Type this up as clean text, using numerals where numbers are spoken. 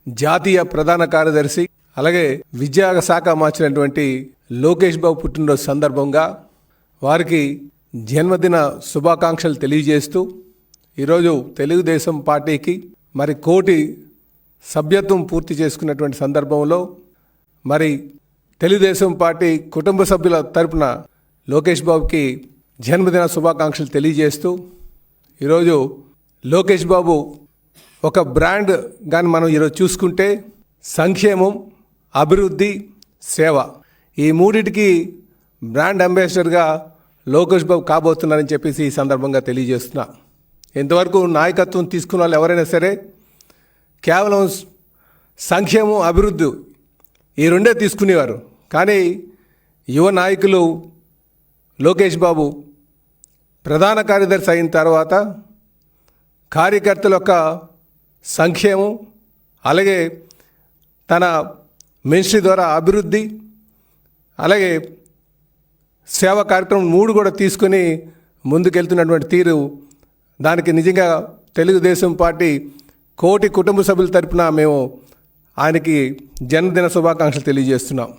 జాతీయ ప్రధాన కార్యదర్శి అలాగే విద్యాశాఖ మార్చినటువంటి లోకేష్ బాబు పుట్టినరోజు సందర్భంగా వారికి జన్మదిన శుభాకాంక్షలు తెలియజేస్తూ ఈరోజు తెలుగుదేశం పార్టీకి మరి 1 కోటి సభ్యత్వం పూర్తి చేసుకున్నటువంటి సందర్భంలో మరి తెలుగుదేశం పార్టీ కుటుంబ సభ్యుల తరపున లోకేష్ బాబుకి జన్మదిన శుభాకాంక్షలు తెలియజేస్తూ ఈరోజు లోకేష్ బాబు ఒక బ్రాండ్ కానీ మనం ఈరోజు చూసుకుంటే సంక్షేమం, అభివృద్ధి, సేవ ఈ మూడింటికి బ్రాండ్ అంబాసిడర్గా లోకేష్ బాబు కాబోతున్నారని చెప్పేసి ఈ సందర్భంగా తెలియజేస్తున్నా. ఇంతవరకు నాయకత్వం తీసుకున్న వాళ్ళు ఎవరైనా సరే కేవలం సంక్షేమం, అభివృద్ధి ఈ రెండే తీసుకునేవారు. కానీ యువ నాయకులు లోకేష్ బాబు ప్రధాన కార్యదర్శి అయిన తర్వాత కార్యకర్తల యొక్క సంక్షేమం అలాగే తన మినిస్ట్రీ ద్వారా అభివృద్ధి అలాగే సేవా కార్యక్రమం 3 కూడా తీసుకొని ముందుకెళ్తున్నటువంటి తీరు దానికి నిజంగా తెలుగుదేశం పార్టీ 1 కోటి కుటుంబ సభ్యుల తరపున మేము ఆయనకి జన్మదిన శుభాకాంక్షలు తెలియజేస్తున్నాం.